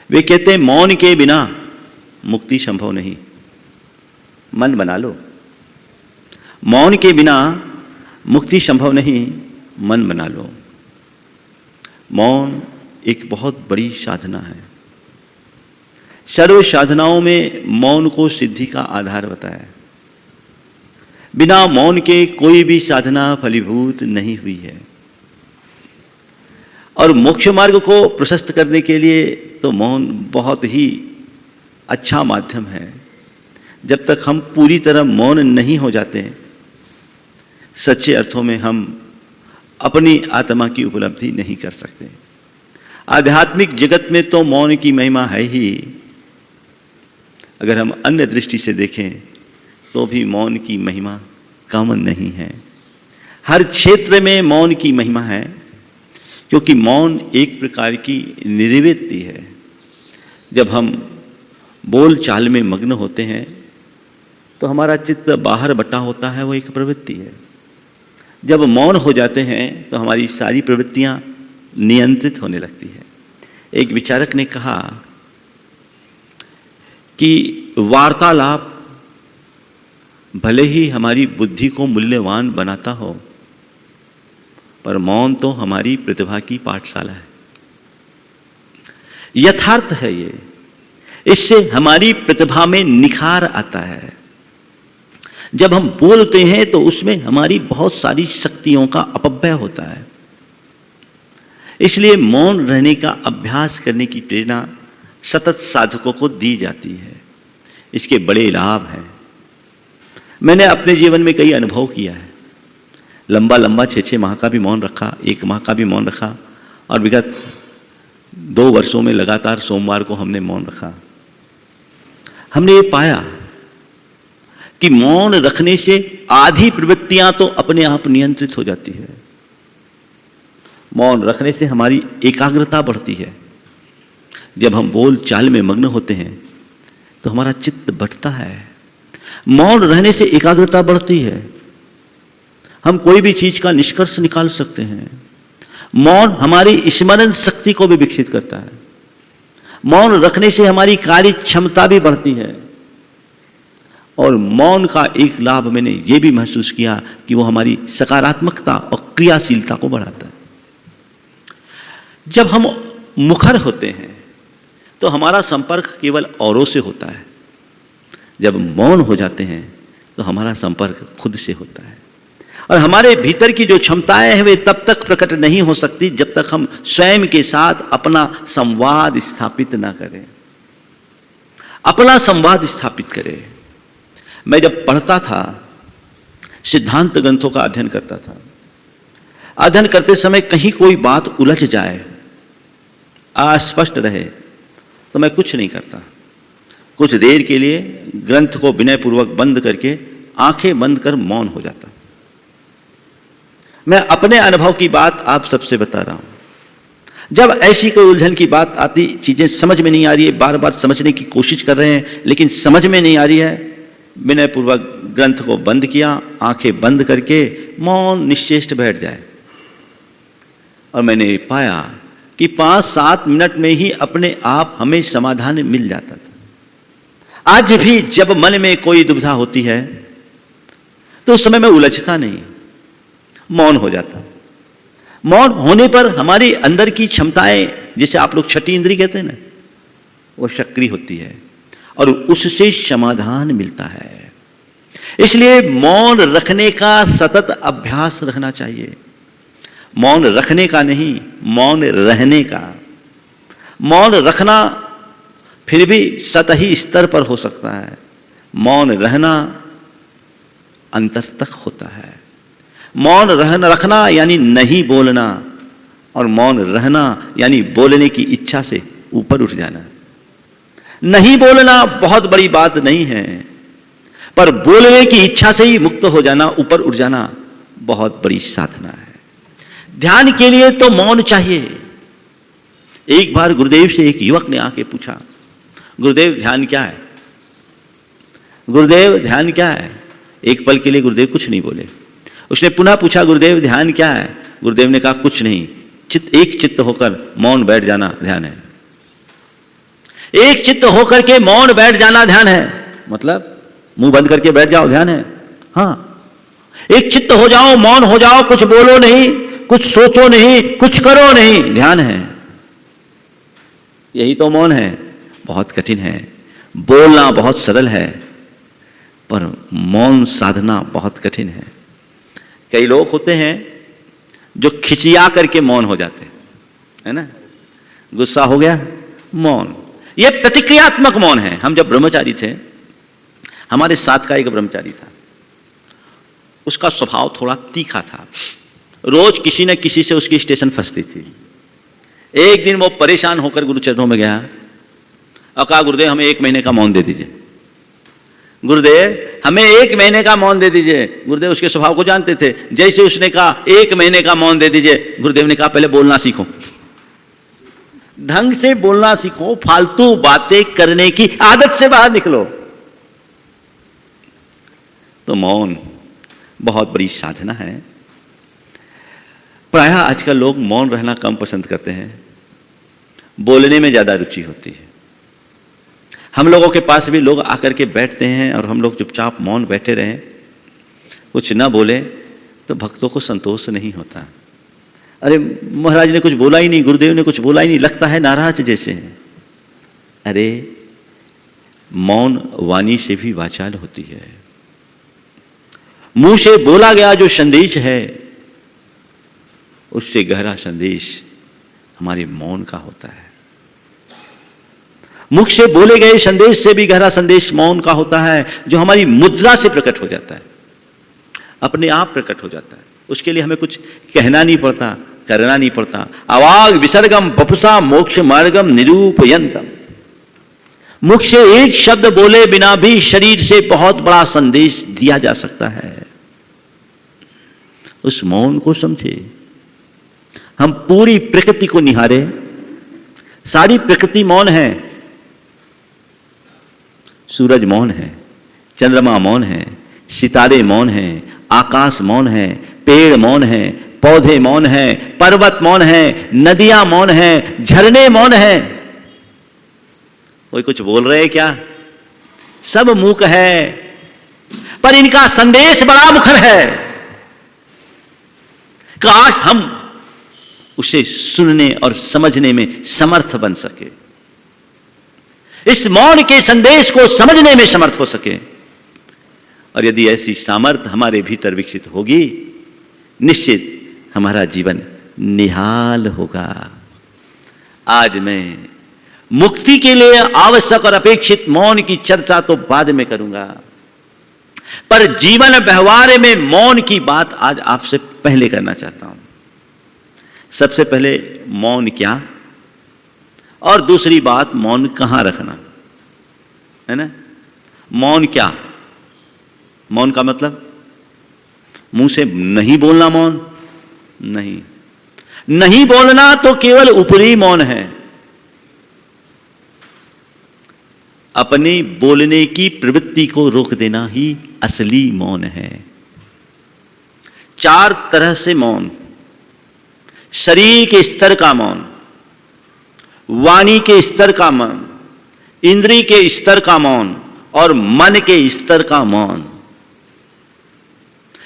वे कहते हैं मौन के बिना मुक्ति संभव नहीं। मन बना लो, मौन के बिना मुक्ति संभव नहीं, मन बना लो। मौन एक बहुत बड़ी साधना है। सर्व साधनाओं में मौन को सिद्धि का आधार बताया है। बिना मौन के कोई भी साधना फलीभूत नहीं हुई है। और मोक्ष मार्ग को प्रशस्त करने के लिए तो मौन बहुत ही अच्छा माध्यम है। जब तक हम पूरी तरह मौन नहीं हो जाते, सच्चे अर्थों में हम अपनी आत्मा की उपलब्धि नहीं कर सकते। आध्यात्मिक जगत में तो मौन की महिमा है ही। अगर हम अन्य दृष्टि से देखें तो भी मौन की महिमा कम नहीं है। हर क्षेत्र में मौन की महिमा है, क्योंकि मौन एक प्रकार की निर्वृत्ति है। जब हम बोल चाल में मग्न होते हैं तो हमारा चित्त बाहर बटा होता है, वो एक प्रवृत्ति है। जब मौन हो जाते हैं तो हमारी सारी प्रवृत्तियां नियंत्रित होने लगती है। एक विचारक ने कहा कि वार्तालाप भले ही हमारी बुद्धि को मूल्यवान बनाता हो, पर मौन तो हमारी प्रतिभा की पाठशाला है। यथार्थ है ये। इससे हमारी प्रतिभा में निखार आता है। जब हम बोलते हैं तो उसमें हमारी बहुत सारी शक्तियों का अपव्यय होता है। इसलिए मौन रहने का अभ्यास करने की प्रेरणा सतत साधकों को दी जाती है। इसके बड़े लाभ हैं। मैंने अपने जीवन में कई अनुभव किया है। लंबा 6-6 माह का भी मौन रखा, 1 माह का भी मौन रखा, और विगत 2 वर्षों में लगातार सोमवार को हमने मौन रखा। हमने ये पाया कि मौन रखने से आधी प्रवृत्तियां तो अपने आप नियंत्रित हो जाती है। मौन रखने से हमारी एकाग्रता बढ़ती है। जब हम बोल चाल में मग्न होते हैं तो हमारा चित्त बढ़ता है। मौन रहने से एकाग्रता बढ़ती है। हम कोई भी चीज का निष्कर्ष निकाल सकते हैं। मौन हमारी स्मरण शक्ति को भी विकसित करता है। मौन रखने से हमारी कार्य क्षमता भी बढ़ती है। और मौन का एक लाभ मैंने ये भी महसूस किया कि वो हमारी सकारात्मकता और क्रियाशीलता को बढ़ाता है। जब हम मुखर होते हैं तो हमारा संपर्क केवल औरों से होता है। जब मौन हो जाते हैं तो हमारा संपर्क खुद से होता है। और हमारे भीतर की जो क्षमताएं हैं वे तब तक प्रकट नहीं हो सकती जब तक हम स्वयं के साथ अपना संवाद स्थापित ना करें। अपना संवाद स्थापित करें। मैं जब पढ़ता था, सिद्धांत ग्रंथों का अध्ययन करता था, अध्ययन करते समय कहीं कोई बात उलझ जाए, अस्पष्ट रहे, तो मैं कुछ नहीं करता। कुछ देर के लिए ग्रंथ को विनयपूर्वक बंद करके आंखें बंद कर मौन हो जाता। मैं अपने अनुभव की बात आप सबसे बता रहा हूं। जब ऐसी कोई उलझन की बात आती, चीजें समझ में नहीं आ रही है, बार बार समझने की कोशिश कर रहे हैं लेकिन समझ में नहीं आ रही है, विनयपूर्वक ग्रंथ को बंद किया, आंखें बंद करके मौन निश्चेष्ट बैठ जाए। और मैंने पाया कि 5-7 मिनट में ही अपने आप हमें समाधान मिल जाता था। आज भी जब मन में कोई दुविधा होती है तो उस समय मैं उलझता नहीं, मौन हो जाता। मौन होने पर हमारी अंदर की क्षमताएं, जिसे आप लोग छठी इंद्री कहते हैं ना, वो सक्रिय होती है और उससे समाधान मिलता है। इसलिए मौन रखने का सतत अभ्यास रखना चाहिए। मौन रखने का नहीं, मौन रहने का। मौन रखना फिर भी सतही स्तर पर हो सकता है, मौन रहना अंतर तक होता है। मौन रखना यानी नहीं बोलना, और मौन रहना यानी बोलने की इच्छा से ऊपर उठ जाना। नहीं बोलना बहुत बड़ी बात नहीं है, पर बोलने की इच्छा से ही मुक्त हो जाना, ऊपर उठ जाना बहुत बड़ी साधना है। ध्यान के लिए तो मौन चाहिए। एक बार गुरुदेव से एक युवक ने आके पूछा, गुरुदेव ध्यान क्या है? गुरुदेव ध्यान क्या है? एक पल के लिए गुरुदेव कुछ नहीं बोले। उसने पुनः पूछा, गुरुदेव ध्यान क्या है? गुरुदेव ने कहा, कुछ नहीं, एक चित्त होकर मौन बैठ जाना ध्यान है। एक चित्त होकर के मौन बैठ जाना ध्यान है, मतलब मुंह बंद करके बैठ जाओ ध्यान है। हाँ, एक चित्त हो जाओ, मौन हो जाओ, कुछ बोलो नहीं, कुछ सोचो नहीं, कुछ करो नहीं, ध्यान है। यही तो मौन है। बहुत कठिन है। बोलना बहुत सरल है, पर मौन साधना बहुत कठिन है। कई लोग होते हैं जो खिसिया करके मौन हो जाते हैं, है ना, गुस्सा हो गया मौन। ये प्रतिक्रियात्मक मौन है। हम जब ब्रह्मचारी थे, हमारे साथ का एक ब्रह्मचारी था, उसका स्वभाव थोड़ा तीखा था। रोज किसी न किसी से उसकी स्टेशन फंसती थी। एक दिन वो परेशान होकर गुरुचरणों में गया और कहा, गुरुदेव हमें 1 महीने का मौन दे दीजिए, गुरुदेव हमें 1 महीने का मौन दे दीजिए। गुरुदेव उसके स्वभाव को जानते थे। जैसे उसने कहा 1 महीने का मौन दे दीजिए, गुरुदेव ने कहा पहले बोलना सीखो, ढंग से बोलना सीखो, फालतू बातें करने की आदत से बाहर निकलो। तो मौन बहुत बड़ी साधना है। प्रायः आजकल लोग मौन रहना कम पसंद करते हैं, बोलने में ज्यादा रुचि होती है। हम लोगों के पास भी लोग आकर के बैठते हैं और हम लोग चुपचाप मौन बैठे रहें, कुछ ना बोले, तो भक्तों को संतोष नहीं होता। अरे महाराज ने कुछ बोला ही नहीं, गुरुदेव ने कुछ बोला ही नहीं, लगता है नाराज जैसे हैं। अरे मौन वाणी से भी वाचाल होती है। मुंह से बोला गया जो संदेश है, उससे गहरा संदेश हमारे मौन का होता है। मुख से बोले गए संदेश से भी गहरा संदेश मौन का होता है, जो हमारी मुद्रा से प्रकट हो जाता है, अपने आप प्रकट हो जाता है। उसके लिए हमें कुछ कहना नहीं पड़ता, करना नहीं पड़ता। अवाग विसर्गम बपुसा मोक्ष मार्गम निरूपयंतम। मुख से एक शब्द बोले बिना भी शरीर से बहुत बड़ा संदेश दिया जा सकता है। उस मौन को समझे। हम पूरी प्रकृति को निहारे, सारी प्रकृति मौन है। सूरज मौन है, चंद्रमा मौन है, सितारे मौन है, आकाश मौन है, पेड़ मौन है, पौधे मौन है, पर्वत मौन है, नदियां मौन है, झरने मौन है। कोई कुछ बोल रहे हैं क्या? सब मूक है, पर इनका संदेश बड़ा मुखर है। काश हम उसे सुनने और समझने में समर्थ बन सके, इस मौन के संदेश को समझने में समर्थ हो सके। और यदि ऐसी सामर्थ्य हमारे भीतर विकसित होगी, निश्चित हमारा जीवन निहाल होगा। आज मैं मुक्ति के लिए आवश्यक और अपेक्षित मौन की चर्चा तो बाद में करूंगा, पर जीवन व्यवहार में मौन की बात आज आपसे पहले करना चाहता हूं। सबसे पहले मौन क्या, और दूसरी बात मौन कहां रखना, है ना। मौन क्या? मौन का मतलब मुंह से नहीं बोलना मौन नहीं। नहीं बोलना तो केवल ऊपरी मौन है। अपनी बोलने की प्रवृत्ति को रोक देना ही असली मौन है। 4 तरह से मौन: शरीर के स्तर का मौन, वाणी के स्तर का मौन, इंद्रिय के स्तर का मौन और मन के स्तर का मौन।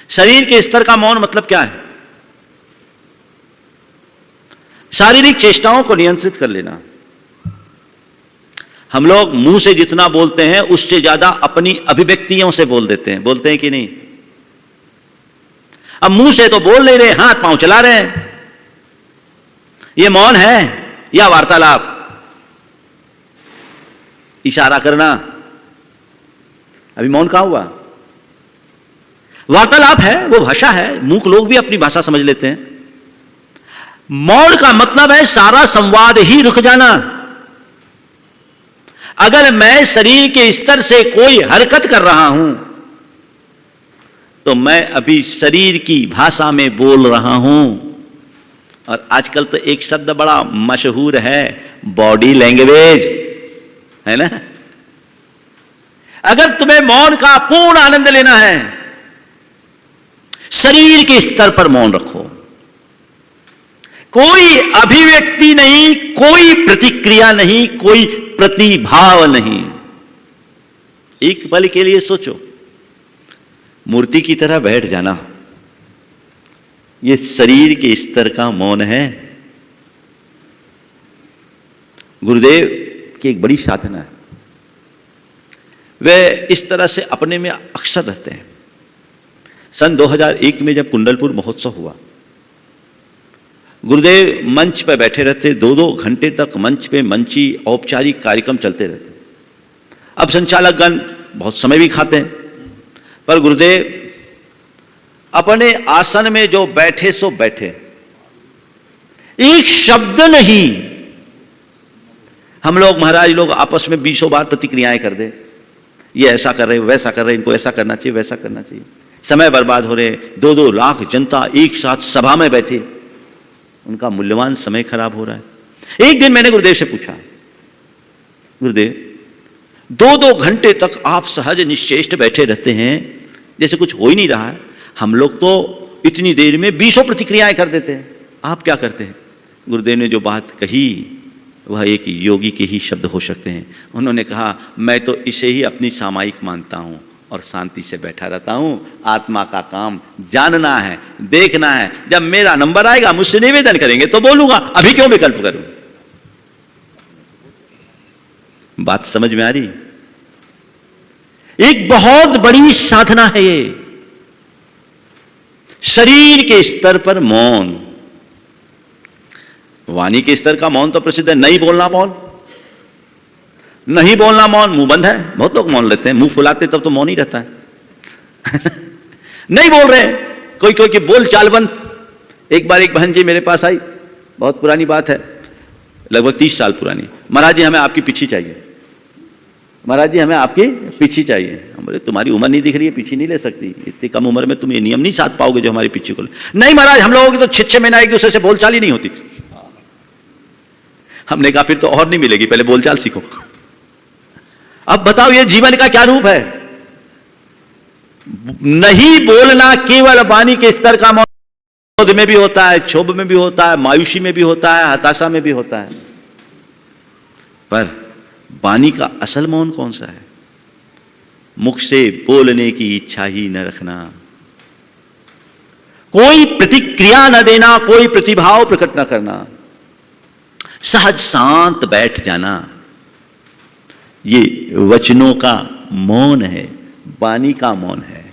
शरीर के स्तर का मौन मतलब क्या है? शारीरिक चेष्टाओं को नियंत्रित कर लेना। हम लोग मुंह से जितना बोलते हैं उससे ज्यादा अपनी अभिव्यक्तियों से बोल देते हैं। बोलते हैं कि नहीं? अब मुंह से तो बोल नहीं रहे, हाथ पांव चला रहे हैं। यह मौन है या वार्तालाप? इशारा करना अभी मौन कहां हुआ? वार्तालाप है, वो भाषा है। मूक लोग भी अपनी भाषा समझ लेते हैं। मौन का मतलब है सारा संवाद ही रुक जाना। अगर मैं शरीर के स्तर से कोई हरकत कर रहा हूं तो मैं अभी शरीर की भाषा में बोल रहा हूं। और आजकल तो एक शब्द बड़ा मशहूर है, बॉडी लैंग्वेज, है ना। अगर तुम्हें मौन का पूर्ण आनंद लेना है, शरीर के स्तर पर मौन रखो। कोई अभिव्यक्ति नहीं, कोई प्रतिक्रिया नहीं, कोई प्रतिभाव नहीं। एक पल के लिए सोचो, मूर्ति की तरह बैठ जाना, यह शरीर के स्तर का मौन है। गुरुदेव की एक बड़ी साधना है, वे इस तरह से अपने में अक्सर रहते हैं। सन 2001 में जब कुंडलपुर महोत्सव हुआ, गुरुदेव मंच पर बैठे रहते, 2-2 घंटे तक मंच पे मंची औपचारिक कार्यक्रम चलते रहते। अब संचालकगण बहुत समय भी खाते हैं, पर गुरुदेव अपने आसन में जो बैठे सो बैठे, एक शब्द नहीं। हम लोग महाराज लोग आपस में 20 बार प्रतिक्रियाएं कर दे, ये ऐसा कर रहे, वैसा कर रहे, इनको ऐसा करना चाहिए, वैसा करना चाहिए, समय बर्बाद हो रहे। 2-2 लाख जनता एक साथ सभा में बैठी, उनका मूल्यवान समय खराब हो रहा है। एक दिन मैंने गुरुदेव से पूछा, गुरुदेव 2-2 घंटे तक आप सहज निश्चेष्ट बैठे रहते हैं, जैसे कुछ हो ही नहीं रहा है। हम लोग तो इतनी देर में 20 प्रतिक्रियाएं कर देते हैं, आप क्या करते हैं? गुरुदेव ने जो बात कही वह एक योगी के ही शब्द हो सकते हैं। उन्होंने कहा, मैं तो इसे ही अपनी सामायिक मानता हूं और शांति से बैठा रहता हूं। आत्मा का काम जानना है, देखना है। जब मेरा नंबर आएगा, मुझसे निवेदन करेंगे तो बोलूंगा, अभी क्यों विकल्प करूं? बात समझ में आ रही? एक बहुत बड़ी साधना है ये, शरीर के स्तर पर मौन। वाणी के स्तर का मौन तो प्रसिद्ध है, नहीं बोलना मौन, नहीं बोलना मौन, मुंह बंद है। बहुत लोग मौन लेते हैं, मुंह फुलाते तब तो मौन ही रहता है। नहीं बोल रहे, कोई कोई की बोल चाल बंद। एक बार एक बहन जी मेरे पास आई, बहुत पुरानी बात है, लगभग 30 साल पुरानी। महाराज जी हमें आपकी पीछी चाहिए, महाराज जी हमें आपकी पीछी चाहिए। हम बोले, तुम्हारी उम्र नहीं दिख रही है, पीछी नहीं ले सकती, इतनी कम उम्र में तुम ये नियम नहीं साध पाओगे जो हमारी पीछी को ले। नहीं महाराज, हम लोगों की तो 6-6 महीना एक दूसरे से बोलचाल ही नहीं होती। हमने कहा फिर तो और नहीं मिलेगी, पहले बोलचाल सीखो। अब बताओ ये जीवन का क्या रूप है? नहीं बोलना केवल वाणी के स्तर का मौन, क्रोध में भी होता है, क्षोभ में भी होता है, मायूसी में भी होता है, हताशा में भी होता है। पर वाणी का असल मौन कौन सा है? मुख से बोलने की इच्छा ही न रखना, कोई प्रतिक्रिया न देना, कोई प्रतिभाव प्रकट न करना, सहज शांत बैठ जाना, ये वचनों का मौन है, वाणी का मौन है।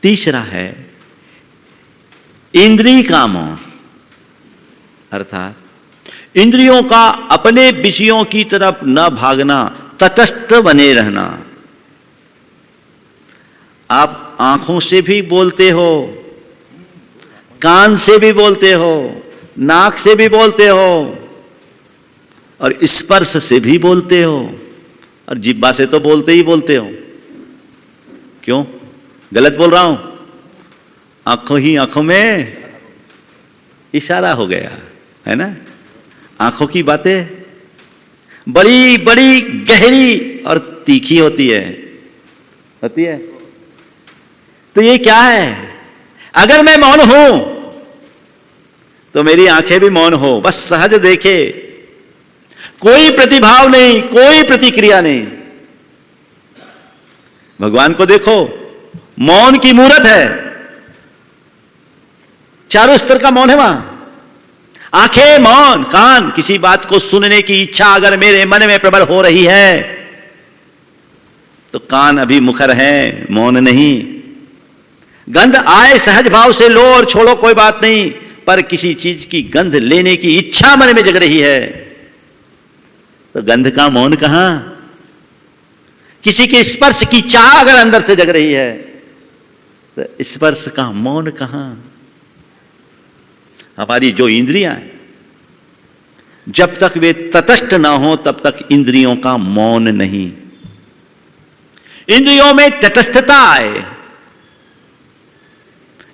तीसरा है इंद्रिय का मौन, अर्थात इंद्रियों का अपने विषयों की तरफ न भागना, तटस्थ बने रहना। आप आंखों से भी बोलते हो, कान से भी बोलते हो, नाक से भी बोलते हो, और स्पर्श से भी बोलते हो, और जिह्वा से तो बोलते ही बोलते हो। क्यों गलत बोल रहा हूं? आंखों ही आंखों में इशारा हो गया है ना। आंखों की बातें बड़ी बड़ी गहरी और तीखी होती है तो ये क्या है? अगर मैं मौन हूं तो मेरी आंखें भी मौन हो, बस सहज देखे, कोई प्रतिभाव नहीं, कोई प्रतिक्रिया नहीं। भगवान को देखो, मौन की मूरत है, चारों स्तर का मौन है वहां। आंखें मौन, कान किसी बात को सुनने की इच्छा अगर मेरे मन में प्रबल हो रही है तो कान अभी मुखर है, मौन नहीं। गंध आए सहज भाव से लो और छोड़ो, कोई बात नहीं, पर किसी चीज की गंध लेने की इच्छा मन में जग रही है तो गंध का मौन कहां? किसी के स्पर्श की चाह अगर अंदर से जग रही है तो स्पर्श का मौन कहां? हमारी जो इंद्रियां हैं, जब तक वे तटस्थ ना हो तब तक इंद्रियों का मौन नहीं। इंद्रियों में तटस्थता आए,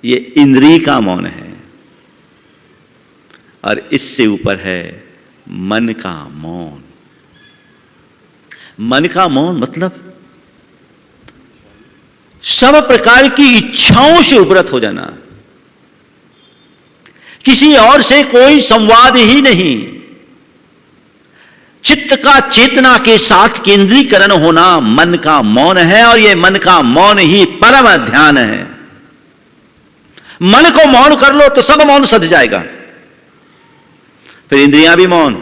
ये इंद्रिय का मौन है। और इससे ऊपर है मन का मौन। मन का मौन मतलब सब प्रकार की इच्छाओं से उपरत हो जाना, किसी और से कोई संवाद ही नहीं, चित्त का चेतना के साथ केंद्रीकरण होना मन का मौन है, और यह मन का मौन ही परम ध्यान है। मन को मौन कर लो तो सब मौन सज जाएगा। फिर इंद्रियां भी मौन,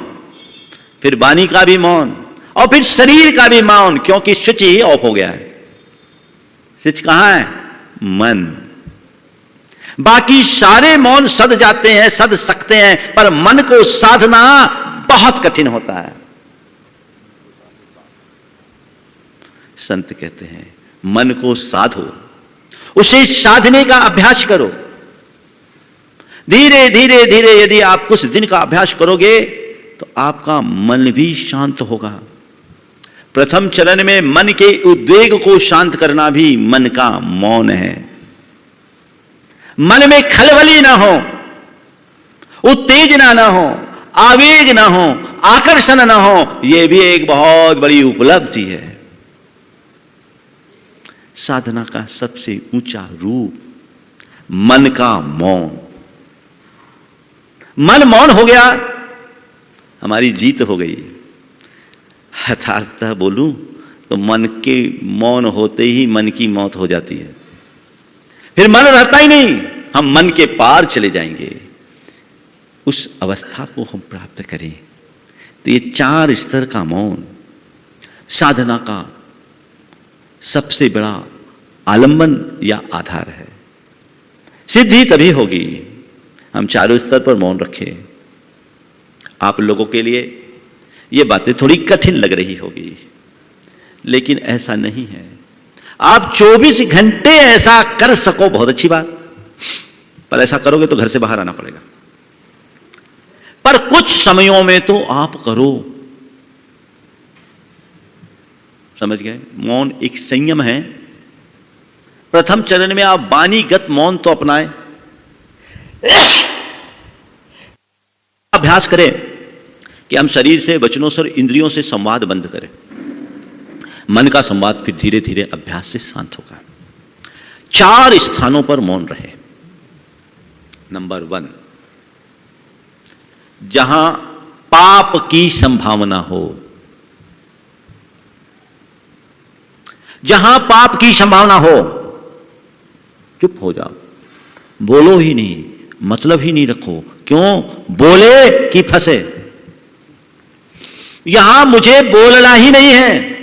फिर वाणी का भी मौन, और फिर शरीर का भी मौन, क्योंकि स्विच ही ऑफ हो गया है। स्विच कहां है? मन। बाकी सारे मौन सद जाते हैं, सद सकते हैं, पर मन को साधना बहुत कठिन होता है। संत कहते हैं मन को साधो, उसे साधने का अभ्यास करो। धीरे धीरे धीरे यदि आप कुछ दिन का अभ्यास करोगे तो आपका मन भी शांत होगा। प्रथम चरण में मन के उद्वेग को शांत करना भी मन का मौन है। मन में खलबली ना हो, उत्तेजना ना हो, आवेग ना हो, आकर्षण ना हो, यह भी एक बहुत बड़ी उपलब्धि है। साधना का सबसे ऊंचा रूप मन का मौन। मन मौन हो गया, हमारी जीत हो गई। यथार्थतः बोलूं तो मन के मौन होते ही मन की मौत हो जाती है। फिर मन रहता ही नहीं, हम मन के पार चले जाएंगे। उस अवस्था को हम प्राप्त करें तो ये 4 स्तर का मौन साधना का सबसे बड़ा आलंबन या आधार है। सिद्धि तभी होगी हम चारों स्तर पर मौन रखें। आप लोगों के लिए ये बातें थोड़ी कठिन लग रही होगी, लेकिन ऐसा नहीं है। आप 24 घंटे ऐसा कर सको, बहुत अच्छी बात, पर ऐसा करोगे तो घर से बाहर आना पड़ेगा। पर कुछ समयों में तो आप करो। समझ गए? मौन एक संयम है। प्रथम चरण में आप वाणीगत मौन तो अपनाएं, अभ्यास करें कि हम शरीर से, वचनों से और इंद्रियों से संवाद बंद करें। मन का संवाद फिर धीरे धीरे अभ्यास से शांत होगा। 4 स्थानों पर मौन रहे। नंबर 1, जहां पाप की संभावना हो। जहां पाप की संभावना हो चुप हो जाओ, बोलो ही नहीं, मतलब ही नहीं रखो। क्यों? बोले कि फंसे। यहां मुझे बोलना ही नहीं है।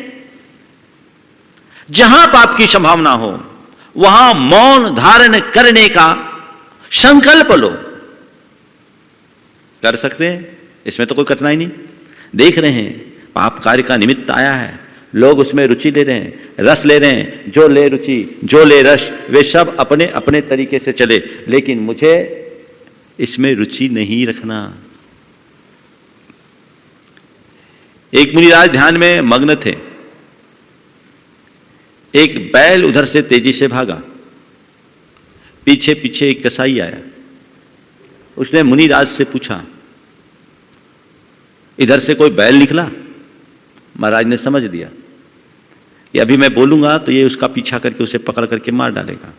जहां पाप की संभावना हो वहां मौन धारण करने का संकल्प लो। कर सकते हैं, इसमें तो कोई कठिनाई नहीं। देख रहे हैं पाप कार्य का निमित्त आया है, लोग उसमें रुचि ले रहे हैं, रस ले रहे हैं। जो ले रुचि, जो ले रस, वे सब अपने अपने तरीके से चले, लेकिन मुझे इसमें रुचि नहीं रखना। एक मुनिराज ध्यान में मग्न थे। एक बैल उधर से तेजी से भागा, पीछे पीछे एक कसाई आया। उसने मुनिराज से पूछा, इधर से कोई बैल निकला? महाराज ने समझ लिया कि अभी मैं बोलूंगा तो ये उसका पीछा करके उसे पकड़ करके मार डालेगा।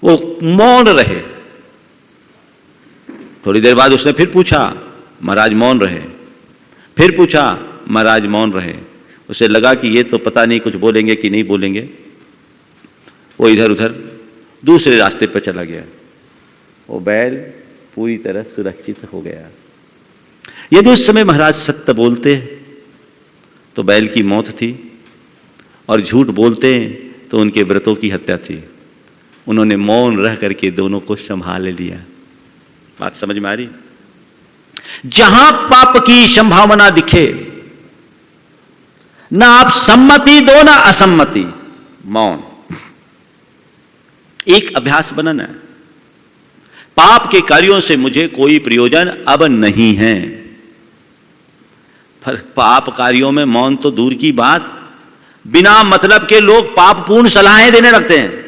वो मौन रहे। थोड़ी देर बाद उसने फिर पूछा, महाराज मौन रहे। फिर पूछा, महाराज मौन रहे। उसे लगा कि ये तो पता नहीं कुछ बोलेंगे कि नहीं बोलेंगे। वो इधर उधर दूसरे रास्ते पर चला गया। वो बैल पूरी तरह सुरक्षित हो गया। यदि उस समय महाराज सत्य बोलते तो बैल की मौत थी, और झूठ बोलते तो उनके व्रतों की हत्या थी। उन्होंने मौन रह करके दोनों को संभाल लिया। बात समझ में आ रही? जहां पाप की संभावना दिखे, ना आप सम्मति दो ना असम्मति, मौन। एक अभ्यास बनाना है। पाप के कार्यों से मुझे कोई प्रयोजन अब नहीं है। पर पाप कार्यों में मौन तो दूर की बात, बिना मतलब के लोग पापपूर्ण सलाहें देने लगते हैं।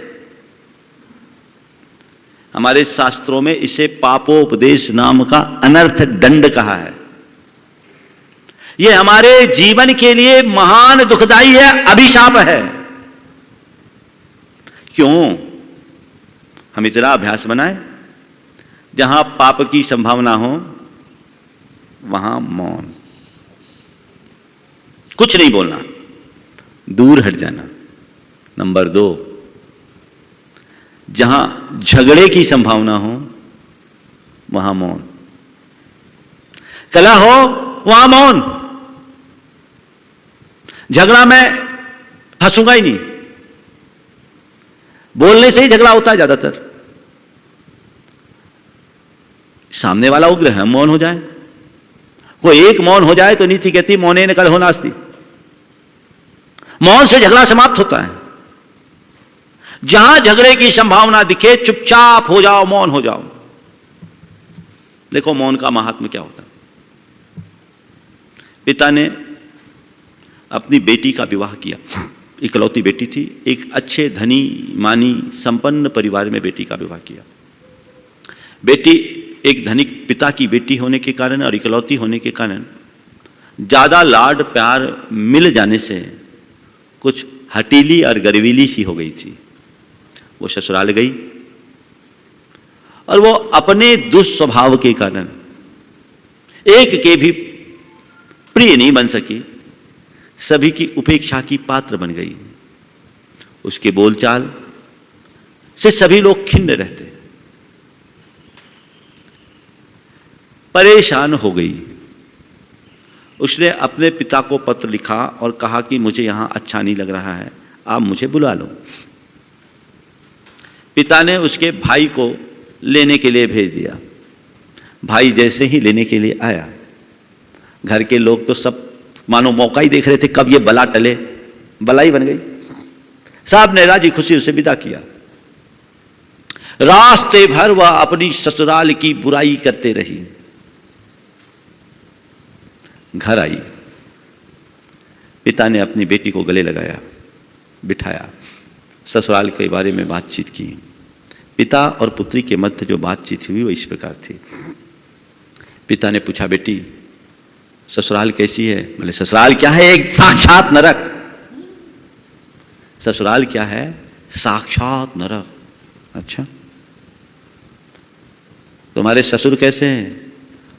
हमारे शास्त्रों में इसे पापोपदेश नाम का अनर्थ दंड कहा है। यह हमारे जीवन के लिए महान दुखदाई है, अभिशाप है। क्यों? हम इतना अभ्यास बनाएं, जहां पाप की संभावना हो वहां मौन, कुछ नहीं बोलना, दूर हट जाना। नंबर 2, जहां झगड़े की संभावना हो वहां मौन, कलह हो वहां मौन। झगड़ा मैं हंसूंगा ही नहीं, बोलने से ही झगड़ा होता है ज्यादातर। सामने वाला उग्र है, मौन हो जाए, कोई एक मौन हो जाए तो नीति कहती मौने न कलहो नास्ति, मौन से झगड़ा समाप्त होता है। जहां झगड़े की संभावना दिखे चुपचाप हो जाओ, मौन हो जाओ। देखो मौन का महात्म्य क्या होता है। पिता ने अपनी बेटी का विवाह किया, इकलौती बेटी थी, एक अच्छे धनी मानी संपन्न परिवार में बेटी का विवाह किया। बेटी एक धनिक पिता की बेटी होने के कारण और इकलौती होने के कारण ज्यादा लाड प्यार मिल जाने से कुछ हटीली और गर्वीली सी हो गई थी। वो ससुराल गई और वो अपने दुस्वभाव के कारण एक के भी प्रिय नहीं बन सकी, सभी की उपेक्षा की पात्र बन गई। उसके बोलचाल से सभी लोग खिन्न रहते, परेशान हो गई। उसने अपने पिता को पत्र लिखा और कहा कि मुझे यहां अच्छा नहीं लग रहा है, आप मुझे बुला लो। पिता ने उसके भाई को लेने के लिए भेज दिया। भाई जैसे ही लेने के लिए आया, घर के लोग तो सब मानो मौका ही देख रहे थे कब ये बला टले, बला ही बन गई। साहब ने राजी खुशी उसे विदा किया। रास्ते भर वह अपनी ससुराल की बुराई करते रही। घर आई, पिता ने अपनी बेटी को गले लगाया, बिठाया, ससुराल के बारे में बातचीत की। पिता और पुत्री के मध्य जो बातचीत हुई वो इस प्रकार थी। पिता ने पूछा, बेटी ससुराल कैसी है? बोले ससुराल क्या है, एक साक्षात नरक। ससुराल क्या है? साक्षात नरक। अच्छा, तुम्हारे ससुर कैसे हैं?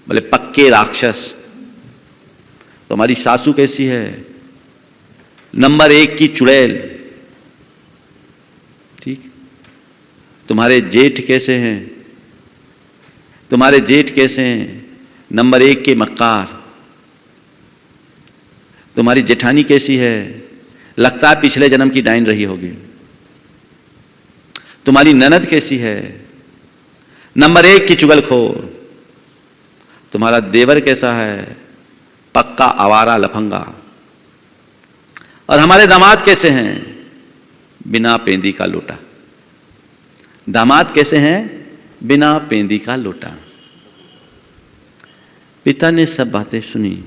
बोले पक्के राक्षस। तुम्हारी सासू कैसी है? नंबर 1 की चुड़ैल। ठीक। तुम्हारे जेठ कैसे हैं? तुम्हारे जेठ कैसे हैं? नंबर 1 के मक्कार। तुम्हारी जेठानी कैसी है? लगता है पिछले जन्म की डाइन रही होगी। तुम्हारी ननद कैसी है? नंबर 1 की चुगलखोर। तुम्हारा देवर कैसा है? पक्का आवारा लफंगा। और हमारे दामाद कैसे हैं? बिना पेंदी का लोटा। दामाद कैसे हैं? बिना पेंदी का लोटा। पिता ने सब बातें सुनी,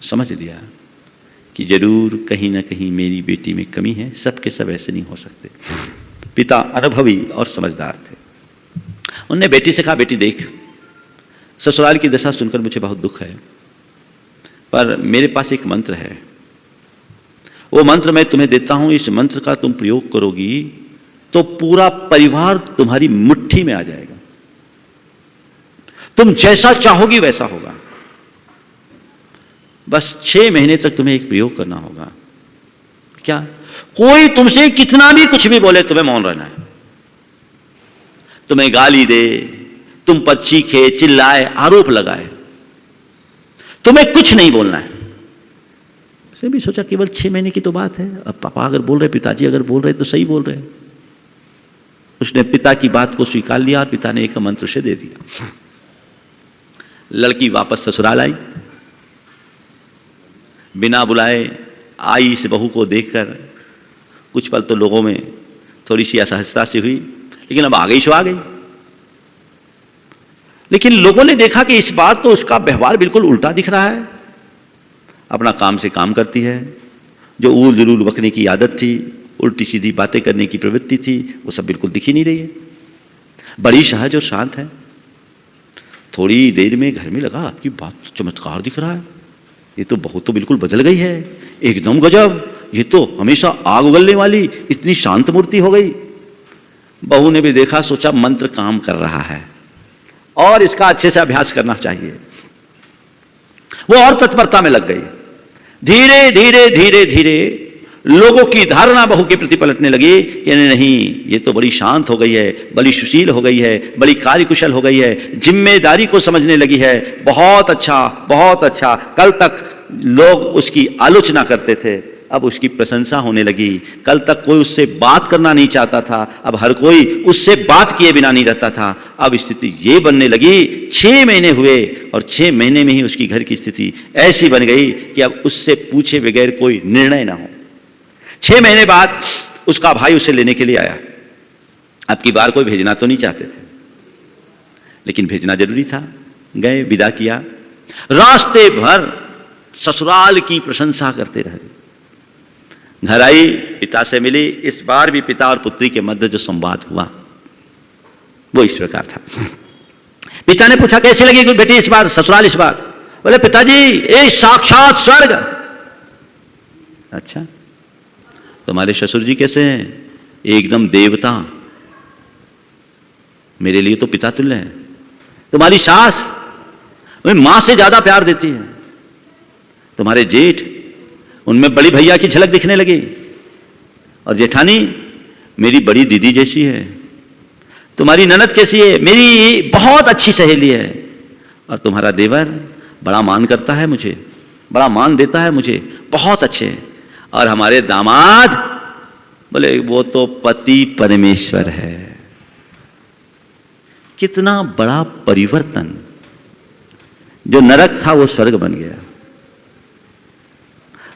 समझ लिया कि जरूर कहीं ना कहीं मेरी बेटी में कमी है, सबके सब ऐसे नहीं हो सकते। पिता अनुभवी और समझदार थे। उन्होंने बेटी से कहा, बेटी देख, ससुराल की दशा सुनकर मुझे बहुत दुख है, पर मेरे पास एक मंत्र है, वो मंत्र मैं तुम्हें देता हूं। इस मंत्र का तुम प्रयोग करोगी तो पूरा परिवार तुम्हारी मुट्ठी में आ जाएगा, तुम जैसा चाहोगी वैसा होगा। बस 6 महीने तक तुम्हें एक प्रयोग करना होगा। क्या? कोई तुमसे कितना भी कुछ भी बोले, तुम्हें मौन रहना है। तुम्हें गाली दे, तुम पर चीखे, चिल्लाए, आरोप लगाए, तुम्हें कुछ नहीं बोलना है। उसने भी सोचा केवल 6 महीने की तो बात है, अब पापा अगर बोल रहे, पिताजी अगर बोल रहे तो सही बोल रहे। उसने पिता की बात को स्वीकार लिया और पिता ने एक मंत्र से दे दिया। लड़की वापस ससुराल आई। बिना बुलाए आई इस बहू को देखकर कुछ पल तो लोगों में थोड़ी सी असहजता सी हुई, लेकिन अब आ गई सो आ गई। लेकिन लोगों ने देखा कि इस बार तो उसका व्यवहार बिल्कुल उल्टा दिख रहा है। अपना काम से काम करती है, जो ऊल जरूल बकने की आदत थी, उल्टी सीधी बातें करने की प्रवृत्ति थी, वो सब बिल्कुल दिख ही नहीं रही है। बड़ी सहज और शांत है। थोड़ी देर में घर में लगा, आपकी बात तो चमत्कार दिख रहा है, ये तो बहुत तो बिल्कुल बदल गई है, एकदम गजब, ये तो हमेशा आग उगलने वाली इतनी शांत मूर्ति हो गई। बहू ने भी देखा, सोचा मंत्र काम कर रहा है और इसका अच्छे से अभ्यास करना चाहिए। वो और तत्परता में लग गई। धीरे धीरे धीरे धीरे लोगों की धारणा बहू के प्रति पलटने लगी कि नहीं, ये तो बड़ी शांत हो गई है, बड़ी सुशील हो गई है, बड़ी कार्यकुशल हो गई है, जिम्मेदारी को समझने लगी है। बहुत अच्छा, बहुत अच्छा। कल तक लोग उसकी आलोचना करते थे, अब उसकी प्रशंसा होने लगी। कल तक कोई उससे बात करना नहीं चाहता था, अब हर कोई उससे बात किए बिना नहीं रहता था। अब स्थिति ये बनने लगी, 6 महीने हुए और 6 महीने में ही उसकी घर की स्थिति ऐसी बन गई कि अब उससे पूछे बगैर कोई निर्णय ना हो। 6 महीने बाद उसका भाई उसे लेने के लिए आया। अब की बार कोई भेजना तो नहीं चाहते थे, लेकिन भेजना जरूरी था। गए, विदा किया। रास्ते भर ससुराल की प्रशंसा करते रहे। घर आई, पिता से मिली। इस बार भी पिता और पुत्री के मध्य जो संवाद हुआ वो इस प्रकार था। पिता ने पूछा, कैसी लगी बेटी इस बार ससुराल? इस बार बोले, पिताजी ये साक्षात स्वर्ग। अच्छा, तुम्हारे ससुर जी कैसे हैं? एकदम देवता, मेरे लिए तो पिता तुल्य है। तुम्हारी सास मां से ज्यादा प्यार देती है। तुम्हारे जेठ, उनमें बड़ी भैया की झलक दिखने लगी। और जेठानी मेरी बड़ी दीदी जैसी है। तुम्हारी ननद कैसी है? मेरी बहुत अच्छी सहेली है। और तुम्हारा देवर बड़ा मान करता है मुझे, बड़ा मान देता है मुझे, बहुत अच्छे। और हमारे दामाद, बोले वो तो पति परमेश्वर है। कितना बड़ा परिवर्तन! जो नरक था वो स्वर्ग बन गया।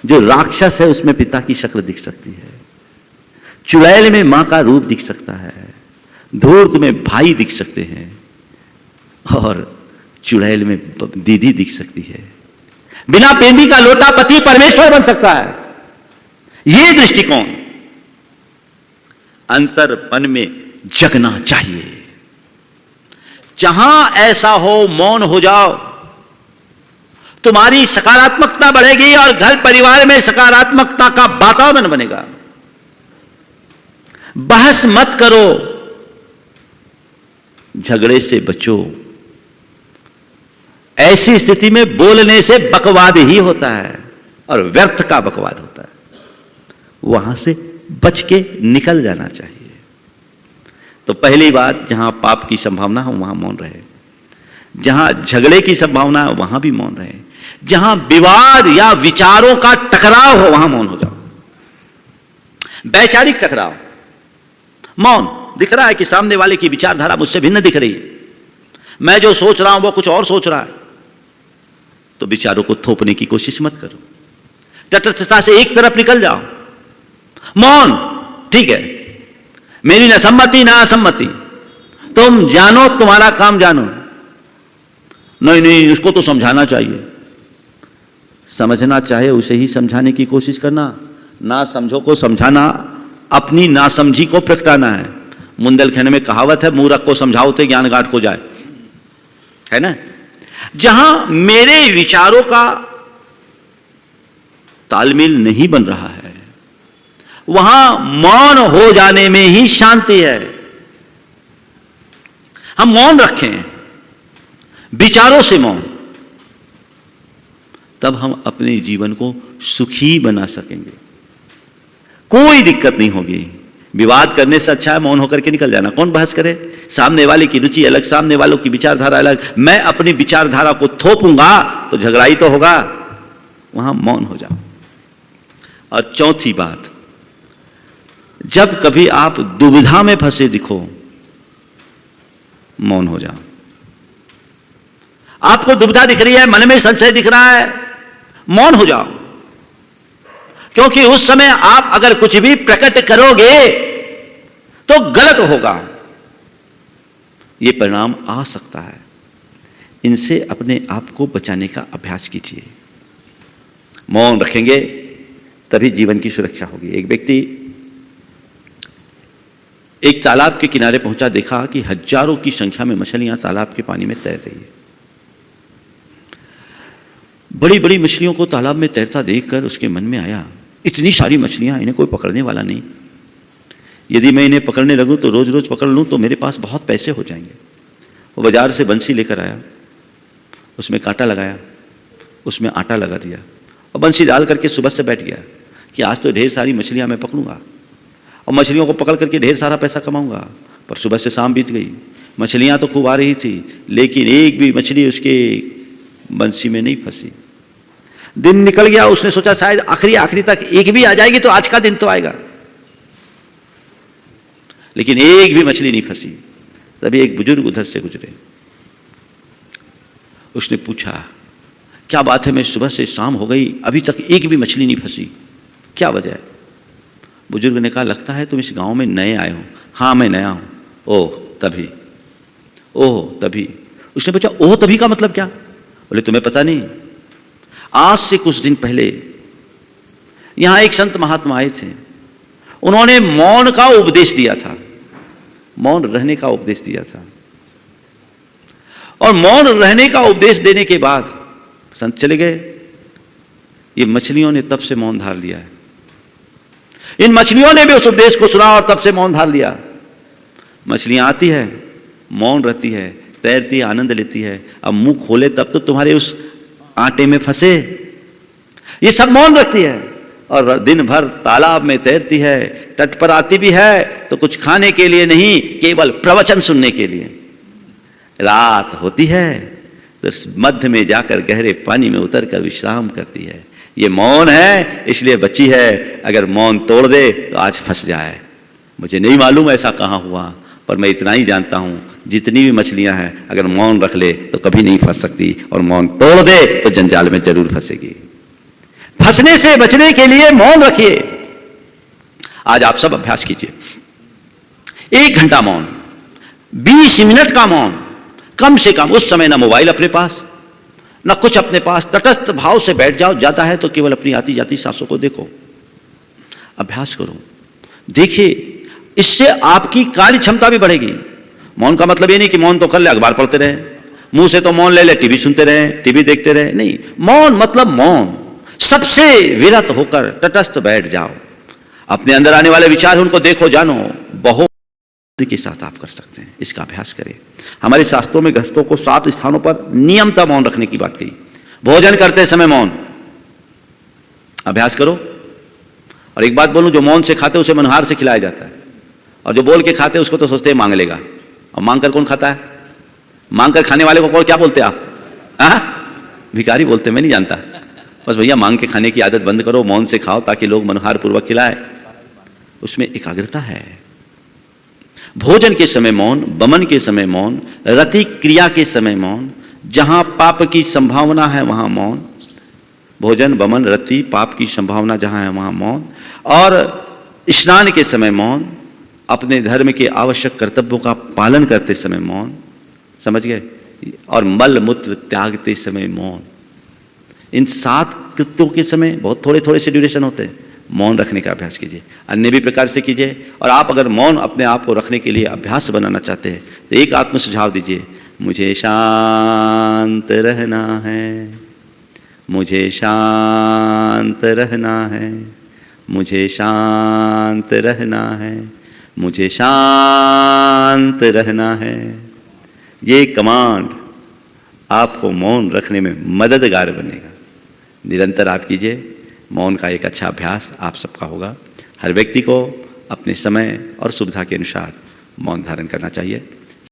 जो राक्षस है उसमें पिता की शक्ल दिख सकती है, चुड़ैल में मां का रूप दिख सकता है, धूर्त में भाई दिख सकते हैं, और चुड़ैल में दीदी दिख सकती है। बिना पेंदी का लोटा पति परमेश्वर बन सकता है। यह दृष्टिकोण अंतरपन में जगना चाहिए। जहां ऐसा हो, मौन हो जाओ, तुम्हारी सकारात्मकता बढ़ेगी और घर परिवार में सकारात्मकता का वातावरण बनेगा। बहस मत करो, झगड़े से बचो। ऐसी स्थिति में बोलने से बकवाद ही होता है और व्यर्थ का बकवाद होता है। वहां से बच के निकल जाना चाहिए। तो पहली बात, जहां पाप की संभावना हो वहां मौन रहे। जहां झगड़े की संभावना है वहां भी मौन रहे। जहां विवाद या विचारों का टकराव हो वहां मौन हो जाओ। वैचारिक टकराव, मौन। दिख रहा है कि सामने वाले की विचारधारा मुझसे भिन्न दिख रही है, मैं जो सोच रहा हूं वो कुछ और सोच रहा है, तो विचारों को थोपने की कोशिश मत करो। तटस्थता से एक तरफ निकल जाओ। मौन, ठीक है, मेरी न सम्मति ना असम्मति, तुम जानो, तुम्हारा काम जानो। नहीं नहीं, उसको तो समझाना चाहिए। समझना चाहे उसे ही समझाने की कोशिश करना, ना समझो को समझाना अपनी नासमझी को प्रगटाना है। मुंदेलखंड में कहावत है, मूर्ख को समझाओ तो ज्ञान गांठ को जाए, है ना। जहां मेरे विचारों का तालमेल नहीं बन रहा है वहां मौन हो जाने में ही शांति है। हम मौन रखें, विचारों से मौन, तब हम अपने जीवन को सुखी बना सकेंगे। कोई दिक्कत नहीं होगी। विवाद करने से अच्छा है मौन होकर के निकल जाना। कौन बहस करे? सामने वाले की रुचि अलग, सामने वालों की विचारधारा अलग, मैं अपनी विचारधारा को थोपूंगा तो झगड़ा ही तो होगा। वहां मौन हो जाओ। और चौथी बात, जब कभी आप दुविधा में फंसे दिखो, मौन हो जाओ। आपको दुविधा दिख रही है, मन में संशय दिख रहा है, मौन हो जाओ। क्योंकि उस समय आप अगर कुछ भी प्रकट करोगे तो गलत होगा, यह परिणाम आ सकता है। इनसे अपने आप को बचाने का अभ्यास कीजिए। मौन रखेंगे तभी जीवन की सुरक्षा होगी। एक व्यक्ति एक तालाब के किनारे पहुंचा, देखा कि हजारों की संख्या में मछलियां तालाब के पानी में तैर रही है। बड़ी बड़ी मछलियों को तालाब में तैरता देखकर उसके मन में आया, इतनी सारी मछलियां, इन्हें कोई पकड़ने वाला नहीं। यदि मैं इन्हें पकड़ने लगूं तो रोज रोज पकड़ लूं तो मेरे पास बहुत पैसे हो जाएंगे। वो बाजार से बंसी लेकर आया, उसमें कांटा लगाया, उसमें आटा लगा दिया और बंसी डाल करके सुबह से बैठ गया कि आज तो ढेर सारी मछलियां मैं पकड़ूंगा और मछलियों को पकड़ करके ढेर सारा पैसा कमाऊंगा। पर सुबह से शाम बीत गई, मछलियां तो खूब आ रही थी, लेकिन एक भी मछली उसके बंसी में नहीं फंसी। दिन निकल गया, उसने सोचा शायद आखिरी तक एक भी आ जाएगी तो आज का दिन तो आएगा, लेकिन एक भी मछली नहीं फंसी। तभी एक बुजुर्ग उधर से गुजरे, उसने पूछा क्या बात है, मैं सुबह से शाम हो गई अभी तक एक भी मछली नहीं फंसी, क्या वजह है? बुजुर्ग ने कहा लगता है तुम इस गांव में नए आए हो। हाँ मैं नया हूं। ओह तभी। उसने पूछा ओह तभी का मतलब क्या? बोले तुम्हें पता नहीं, आज से कुछ दिन पहले यहां एक संत महात्मा आए थे, उन्होंने मौन का उपदेश दिया था, मौन रहने का उपदेश दिया था। और मौन रहने का उपदेश देने के बाद संत चले गए। ये मछलियों ने तब से मौन धार लिया है, इन मछलियों ने भी उस उपदेश को सुना और तब से मौन धार लिया। मछलियां आती है, मौन रहती है, तैरती है, आनंद लेती है। अब मुंह खोले तब तो तुम्हारे उस आटे में फंसे। ये सब मौन रखती है और दिन भर तालाब में तैरती है, तट पर आती भी है तो कुछ खाने के लिए नहीं, केवल प्रवचन सुनने के लिए। रात होती है तो मध्य में जाकर गहरे पानी में उतर कर विश्राम करती है। ये मौन है इसलिए बची है, अगर मौन तोड़ दे तो आज फंस जाए। मुझे नहीं मालूम ऐसा कहाँ हुआ, पर मैं इतना ही जानता हूँ जितनी भी मछलियां हैं अगर मौन रख ले तो कभी नहीं फंस सकती, और मौन तोड़ दे तो जंजाल में जरूर फंसेगी। फंसने से बचने के लिए मौन रखिए। आज आप सब अभ्यास कीजिए, 1 घंटा मौन, 20 मिनट का मौन, कम से कम। उस समय ना मोबाइल अपने पास, ना कुछ अपने पास, तटस्थ भाव से बैठ जाओ। जाता है तो केवल अपनी आती जाती सांसों को देखो, अभ्यास करो, देखिए, इससे आपकी कार्य क्षमता भी बढ़ेगी। मौन का मतलब ये नहीं कि मौन तो कर ले, अखबार पढ़ते रहे, मुंह से तो मौन ले ले, टीवी सुनते रहे, टीवी देखते रहे, नहीं। मौन मतलब मौन, सबसे विरत होकर तटस्थ बैठ जाओ। अपने अंदर आने वाले विचार उनको देखो, जानो, बहुत के साथ आप कर सकते हैं। इसका अभ्यास करें। हमारे शास्त्रों में गृहस्थों को 7 स्थानों पर नियमता मौन रखने की बात कही। भोजन करते समय मौन, अभ्यास करो। और एक बात बोलूं, जो मौन से खाते उसे मनहार से खिलाया जाता है, और जो बोल के खाते उसको तो सोचते हैं मांग लेगा। और मांग कर कौन खाता है? मांग कर खाने वाले को कौन क्या बोलते हैं आप? भिखारी बोलते, मैं नहीं जानता। बस भैया मांग के खाने की आदत बंद करो, मौन से खाओ ताकि लोग मनहार पूर्वक खिलाए। उसमें एकाग्रता है। भोजन के समय मौन, बमन के समय मौन, रति क्रिया के समय मौन, जहां पाप की संभावना है वहां मौन। भोजन, बमन, रति, पाप की संभावना जहां है वहां मौन। और स्नान के समय मौन, अपने धर्म के आवश्यक कर्तव्यों का पालन करते समय मौन, समझ गए? और मल मूत्र त्यागते समय मौन। इन 7 कृत्यों के समय बहुत थोड़े थोड़े से ड्यूरेशन होते हैं। मौन रखने का अभ्यास कीजिए, अन्य भी प्रकार से कीजिए। और आप अगर मौन अपने आप को रखने के लिए अभ्यास बनाना चाहते हैं तो एक आत्म सुझाव दीजिए, मुझे शांत रहना है, मुझे शांत रहना है, मुझे शांत रहना है, मुझे शांत रहना है। ये कमांड आपको मौन रखने में मददगार बनेगा। निरंतर आप कीजिए। मौन का एक अच्छा अभ्यास आप सबका होगा। हर व्यक्ति को अपने समय और सुविधा के अनुसार मौन धारण करना चाहिए।